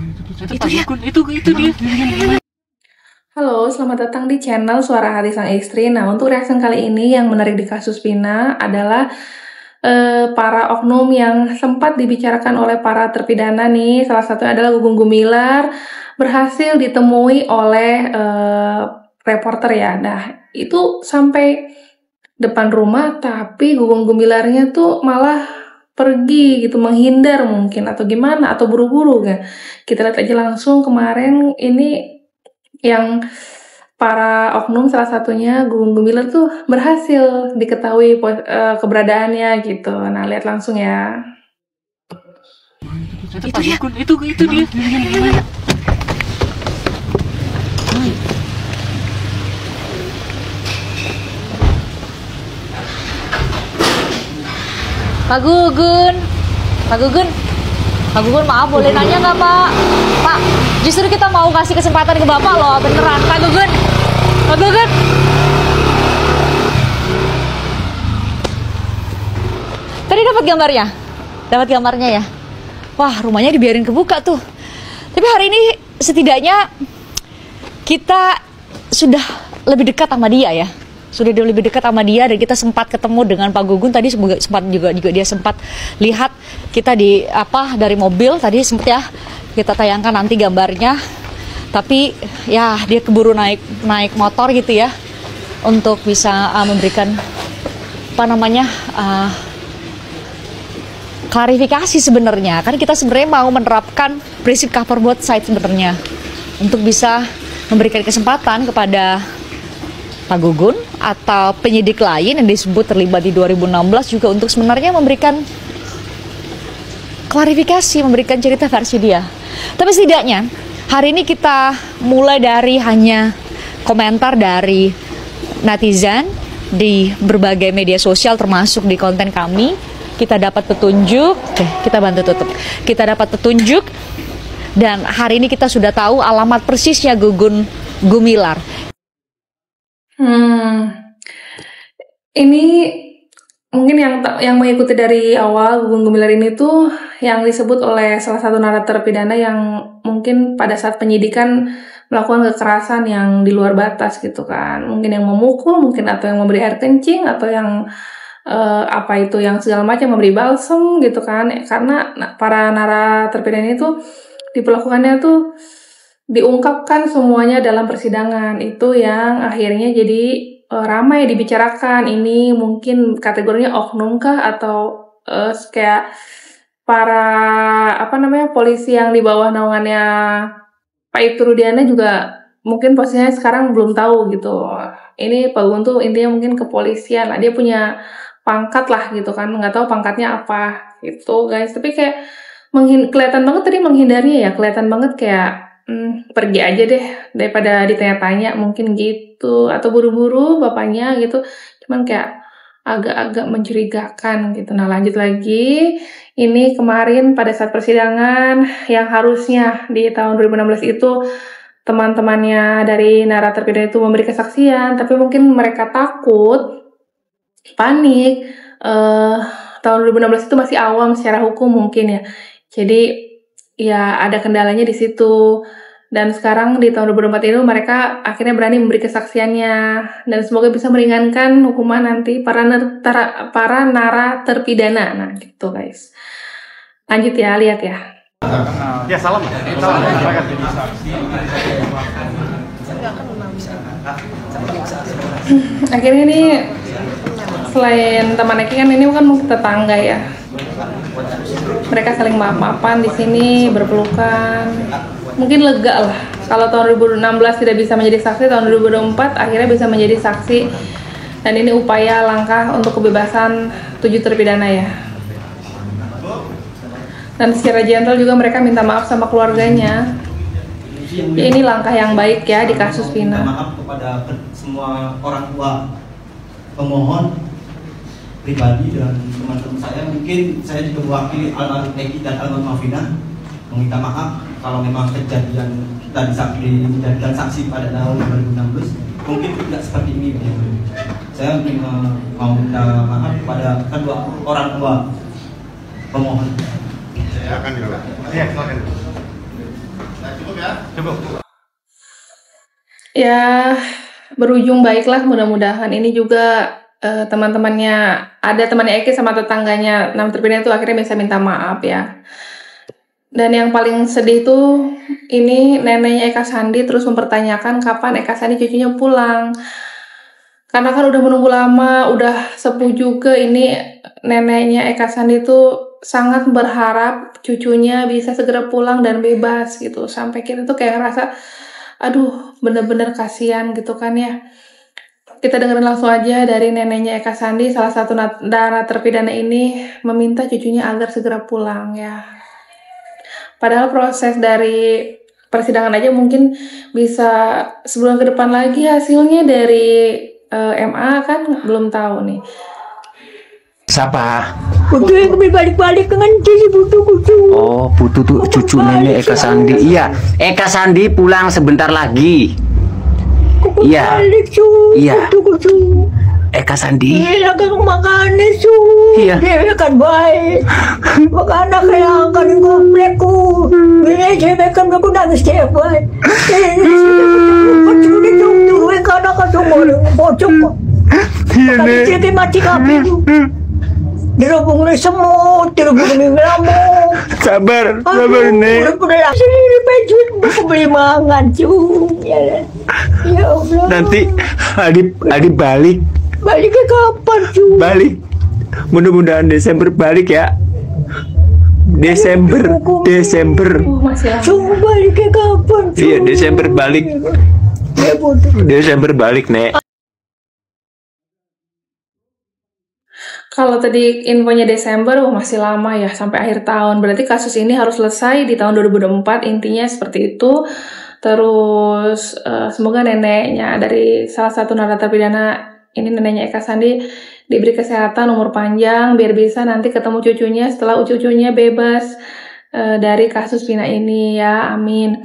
Itu dia. Halo, selamat datang di channel Suara Hati Sang Istri. Nah, untuk reaction kali ini yang menarik di kasus Vina adalah para oknum yang sempat dibicarakan oleh para terpidana nih. Salah satunya adalah Gugum Gumilar berhasil ditemui oleh reporter ya. Nah, itu sampai depan rumah, tapi Gugum Gumilarnya tuh malah pergi gitu, menghindar mungkin atau gimana, atau buru-buru kan. Kita lihat aja langsung kemarin ini yang para oknum, salah satunya Gugum Gumilar tuh berhasil diketahui keberadaannya gitu. Nah, lihat langsung ya. Itu dia. Pak Gugun, maaf boleh nanya nggak Pak? Pak, justru kita mau kasih kesempatan ke Bapak loh, beneran. Pak Gugun. Tadi dapat gambarnya ya. Wah, rumahnya dibiarin kebuka tuh. Tapi hari ini setidaknya kita sudah lebih dekat sama dia ya. Dan kita sempat ketemu dengan Pak Gugun tadi, sempat juga dia sempat lihat kita dari mobil tadi, sempat ya kita tayangkan nanti gambarnya. Tapi ya dia keburu naik motor gitu ya untuk bisa memberikan klarifikasi sebenarnya. Kan kita sebenarnya mau menerapkan prinsip cover both side sebenarnya untuk bisa memberikan kesempatan kepada Pak Gugun atau penyidik lain yang disebut terlibat di 2016 juga untuk sebenarnya memberikan klarifikasi, memberikan cerita versi dia. Tapi setidaknya hari ini kita mulai dari hanya komentar dari netizen di berbagai media sosial termasuk di konten kami. Kita dapat petunjuk, kita bantu tutup. Kita dapat petunjuk dan hari ini kita sudah tahu alamat persisnya Gugum Gumilar. Ini mungkin yang mengikuti dari awal Gugum Gumilar ini tuh yang disebut oleh salah satu narator pidana yang mungkin pada saat penyidikan melakukan kekerasan yang di luar batas gitu kan. Mungkin yang memukul, mungkin atau yang memberi air kencing, atau yang yang segala macam, memberi balsem gitu kan. Karena para narator pidana itu diperlakukannya tuh diungkapkan semuanya dalam persidangan, itu yang akhirnya jadi ramai dibicarakan. Ini mungkin kategorinya oknum kah atau kayak para polisi yang di bawah naungannya Pak Ibtu Rudiana juga mungkin posisinya sekarang belum tahu gitu. Ini Pak Gugun tuh intinya mungkin kepolisian lah, dia punya pangkat lah gitu kan, nggak tahu pangkatnya apa gitu guys. Tapi kayak kelihatan banget tadi menghindarnya ya, kelihatan banget kayak pergi aja deh daripada ditanya-tanya mungkin gitu, atau buru-buru bapaknya gitu. Cuman kayak agak-agak mencurigakan gitu. Nah, lanjut lagi. Ini kemarin pada saat persidangan yang harusnya di tahun 2016 itu teman-temannya dari narator pidana itu memberi kesaksian, tapi mungkin mereka takut, panik. Tahun 2016 itu masih awam secara hukum mungkin ya. Jadi ya ada kendalanya di situ. Dan sekarang di tahun 2024 itu mereka akhirnya berani memberi kesaksiannya, dan semoga bisa meringankan hukuman nanti para narator pidana. Nah gitu guys. Lanjut ya, lihat ya. Ya salam. Akhirnya ini selain teman Eki kan ini kan tetangga ya. Mereka saling maaf-maafan di sini, berpelukan. Mungkin lega lah. Kalau tahun 2016 tidak bisa menjadi saksi, tahun 2024 akhirnya bisa menjadi saksi. Dan ini upaya langkah untuk kebebasan 7 terpidana ya. Dan secara gentle juga mereka minta maaf sama keluarganya. Ya, ini langkah yang baik ya di kasus Vina. Maaf kepada semua orang tua pemohon pribadi dan teman-teman saya. Mungkin saya juga mewakili almarhum Eki dan almarhum Vina meminta maaf kalau memang kejadian kita dijadikan saksi pada tahun 2016 mungkin tidak seperti ini. Saya mau minta maaf kepada kedua orang tua pemohon. Saya akan dulu. Ya, silakan. Ya, berujung baiklah mudah-mudahan. Ini juga teman-temannya, ada temannya Eki sama tetangganya 6 terpidana itu akhirnya bisa minta maaf ya. Dan yang paling sedih tuh ini neneknya Eka Sandi terus mempertanyakan kapan Eka Sandi cucunya pulang. Karena kan udah menunggu lama, udah sepuh juga, ini neneknya Eka Sandi tuh sangat berharap cucunya bisa segera pulang dan bebas gitu. Sampai kita tuh kayak ngerasa, aduh bener-bener kasihan gitu kan ya. Kita dengerin langsung aja dari neneknya Eka Sandi, salah satu narapidana ini meminta cucunya agar segera pulang ya. Padahal proses dari persidangan aja mungkin bisa sebulan ke depan lagi hasilnya dari MA kan belum tahu nih. Siapa? Butuh yang balik-balik dengan si butuh. Oh, Butuh tuh cucu nenek Eka Sandi. Iya, Eka Sandi pulang sebentar lagi. Iya. Iya. Eka Sandi. Iya kan makannya Iya. Dia kan baik. Makanya kayak akan komplekku. Ini cewek kan aku nangis cewek. Ini tuh karena kan semua pocong. Tapi dia mati kabin. Dirubung nih semut, dirubung nih ngamuk. Sabar Udah Nek. sini baju buku beli mangan ya Allah. Nanti Adi balik. Baliknya kapan Balik. Mudah-mudahan Desember balik ya. Desember. Masih lama. Baliknya kapan Iya, Desember balik. Ya bodoh. Desember balik, Nek. Kalau tadi infonya Desember, masih lama ya sampai akhir tahun. Berarti kasus ini harus selesai di tahun 2024, intinya seperti itu. Terus semoga neneknya dari salah satu narapidana ini, neneknya Eka Sandi, diberi kesehatan, umur panjang, biar bisa nanti ketemu cucunya setelah cucunya bebas dari kasus Vina ini ya, amin.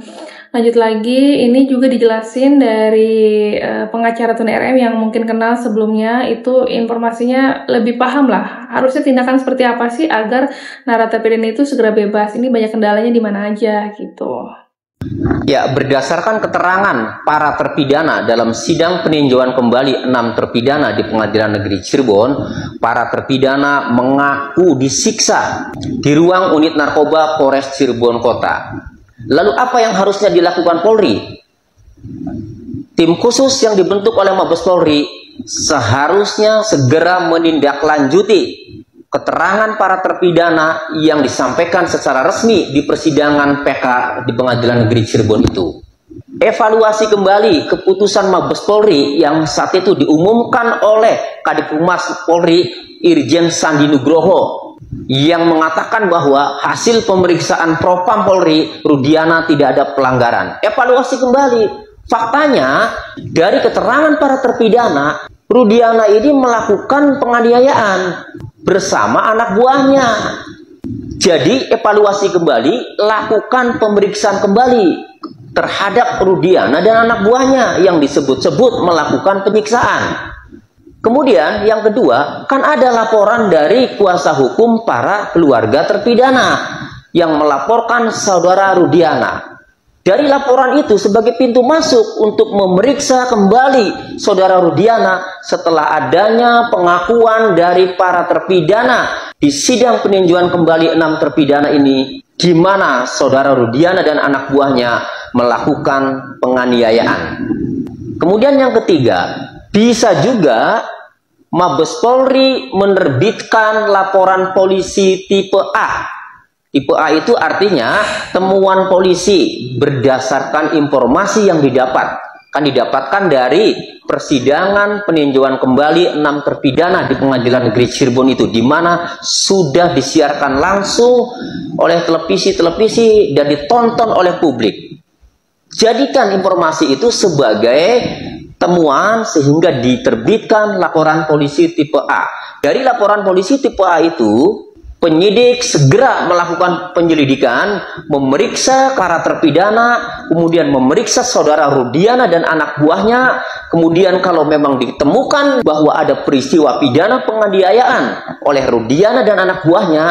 Lanjut lagi, ini juga dijelasin dari pengacara Tun RM yang mungkin kenal sebelumnya, itu informasinya lebih paham lah. Harusnya tindakan seperti apa sih agar narapidana itu segera bebas. Ini banyak kendalanya di mana aja gitu. Ya, berdasarkan keterangan para terpidana dalam sidang peninjauan kembali 6 terpidana di Pengadilan Negeri Cirebon, para terpidana mengaku disiksa di ruang unit narkoba Polres Cirebon Kota. Lalu apa yang harusnya dilakukan Polri? Tim khusus yang dibentuk oleh Mabes Polri seharusnya segera menindaklanjuti keterangan para terpidana yang disampaikan secara resmi di persidangan PK di Pengadilan Negeri Cirebon itu. Evaluasi kembali keputusan Mabes Polri yang saat itu diumumkan oleh Kadif Humas Polri Irjen Sandi Nugroho yang mengatakan bahwa hasil pemeriksaan Propam Polri Rudiana tidak ada pelanggaran. Evaluasi kembali, faktanya dari keterangan para terpidana, Rudiana ini melakukan penganiayaan bersama anak buahnya. Jadi evaluasi kembali, lakukan pemeriksaan kembali terhadap Rudiana dan anak buahnya yang disebut-sebut melakukan penyiksaan. Kemudian yang kedua, kan ada laporan dari kuasa hukum para keluarga terpidana yang melaporkan saudara Rudiana. Dari laporan itu sebagai pintu masuk untuk memeriksa kembali saudara Rudiana setelah adanya pengakuan dari para terpidana di sidang peninjauan kembali 6 terpidana ini, di mana saudara Rudiana dan anak buahnya melakukan penganiayaan. Kemudian yang ketiga, bisa juga Mabes Polri menerbitkan laporan polisi tipe A. Tipe A itu artinya temuan polisi berdasarkan informasi yang didapat. Kan didapatkan dari persidangan peninjauan kembali 6 terpidana di Pengadilan Negeri Cirebon itu, di mana sudah disiarkan langsung oleh televisi-televisi dan ditonton oleh publik. Jadikan informasi itu sebagai temuan sehingga diterbitkan laporan polisi tipe A. Dari laporan polisi tipe A itu, penyidik segera melakukan penyelidikan, memeriksa para terpidana, kemudian memeriksa saudara Rudiana dan anak buahnya. Kemudian kalau memang ditemukan bahwa ada peristiwa pidana penganiayaan oleh Rudiana dan anak buahnya,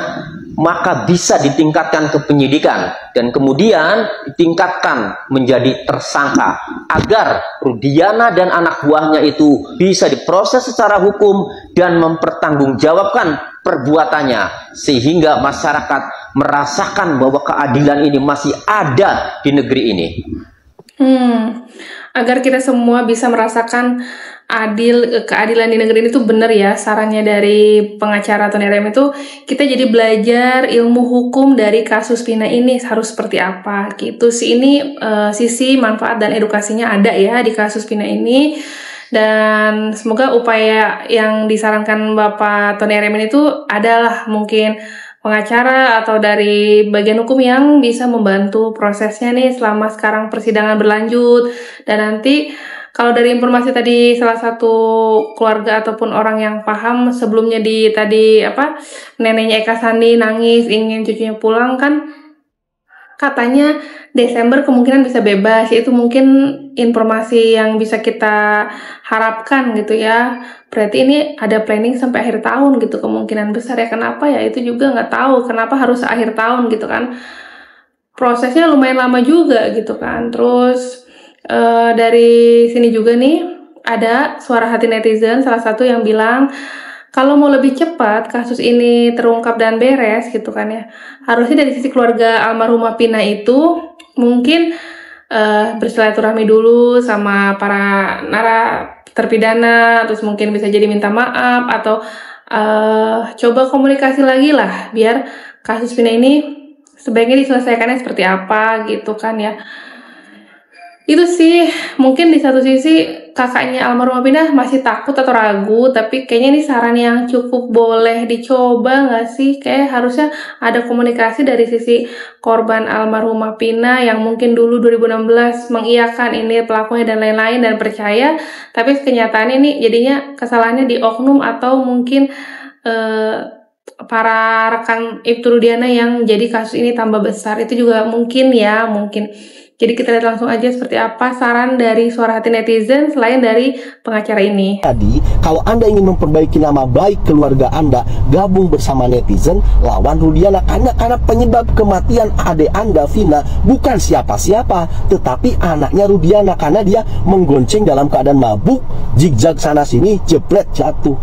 maka bisa ditingkatkan ke penyidikan dan kemudian ditingkatkan menjadi tersangka agar Rudiana dan anak buahnya itu bisa diproses secara hukum dan mempertanggungjawabkan perbuatannya sehingga masyarakat merasakan bahwa keadilan ini masih ada di negeri ini. Agar kita semua bisa merasakan keadilan di negeri ini tuh bener ya, sarannya dari pengacara Tony RM itu, kita jadi belajar ilmu hukum dari kasus Vina ini harus seperti apa gitu sih. Ini sisi manfaat dan edukasinya ada ya di kasus Vina ini, dan semoga upaya yang disarankan Bapak Tony RM ini tuh adalah mungkin pengacara atau dari bagian hukum yang bisa membantu prosesnya nih selama sekarang persidangan berlanjut. Dan nanti kalau dari informasi tadi salah satu keluarga ataupun orang yang paham sebelumnya neneknya Eka Sandi nangis ingin cucunya pulang kan, katanya Desember kemungkinan bisa bebas. Itu mungkin informasi yang bisa kita harapkan gitu ya. Berarti ini ada planning sampai akhir tahun gitu kemungkinan besar ya. Kenapa ya? Itu juga nggak tahu kenapa harus akhir tahun gitu kan. Prosesnya lumayan lama juga gitu kan. Terus dari sini juga nih ada suara hati netizen salah satu yang bilang kalau mau lebih cepat kasus ini terungkap dan beres gitu kan ya, harusnya dari sisi keluarga almarhumah Vina itu mungkin bersilaturahmi dulu sama para terpidana, terus mungkin bisa jadi minta maaf atau coba komunikasi lagi lah biar kasus Vina ini sebaiknya diselesaikannya seperti apa gitu kan ya. Itu sih, mungkin di satu sisi kakaknya almarhumah Vina masih takut atau ragu, tapi kayaknya ini saran yang cukup boleh dicoba nggak sih? Kayak harusnya ada komunikasi dari sisi korban almarhumah Vina yang mungkin dulu 2016 mengiyakan ini pelakunya dan lain-lain dan percaya, tapi kenyataannya nih jadinya kesalahannya di oknum atau mungkin para rekan Ibtu Rudiana yang jadi kasus ini tambah besar. Itu juga mungkin ya, mungkin. Jadi kita lihat langsung aja seperti apa saran dari suara hati netizen selain dari pengacara ini. Jadi, kalau Anda ingin memperbaiki nama baik keluarga Anda, gabung bersama netizen lawan Rudiana. Karena penyebab kematian adik Anda, Vina, bukan siapa-siapa, tetapi anaknya Rudiana. Karena dia menggonceng dalam keadaan mabuk, zigzag sana-sini, jepret, jatuh.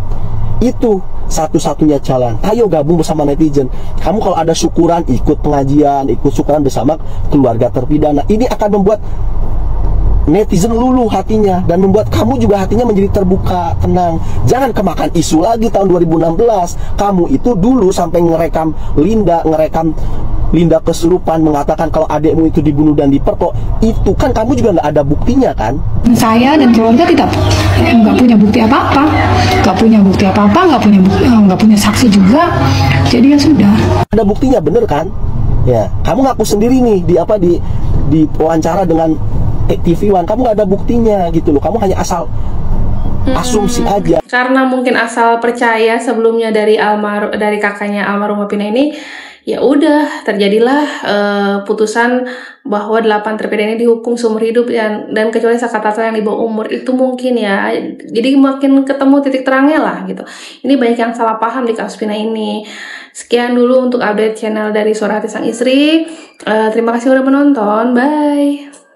Itu satu-satunya jalan. Ayo gabung bersama netizen. Kamu kalau ada syukuran, ikut pengajian, ikut syukuran bersama keluarga terpidana. Ini akan membuat netizen luluh hatinya dan membuat kamu juga hatinya menjadi terbuka, tenang. Jangan kemakan isu lagi tahun 2016. Kamu itu dulu sampai ngerekam Linda kesurupan mengatakan kalau adikmu itu dibunuh dan diperkok. Itu kan kamu juga nggak ada buktinya kan? Saya dan keluarga nggak punya bukti apa-apa, nggak punya saksi juga. Jadi ya sudah. Ada buktinya, bener kan? Ya, kamu ngaku sendiri nih di wawancara dengan TV One, kamu nggak ada buktinya gitu loh. Kamu hanya asal asumsi aja. Karena mungkin asal percaya sebelumnya dari kakaknya almarhumah Vina ini, ya udah terjadilah putusan bahwa 8 terpidana ini dihukum seumur hidup dan kecuali Sakatato yang di bawah umur. Itu mungkin ya. Jadi makin ketemu titik terangnya lah gitu. Ini banyak yang salah paham di kasus Vina ini. Sekian dulu untuk update channel dari Suara Hati Sang Istri. Terima kasih udah menonton. Bye.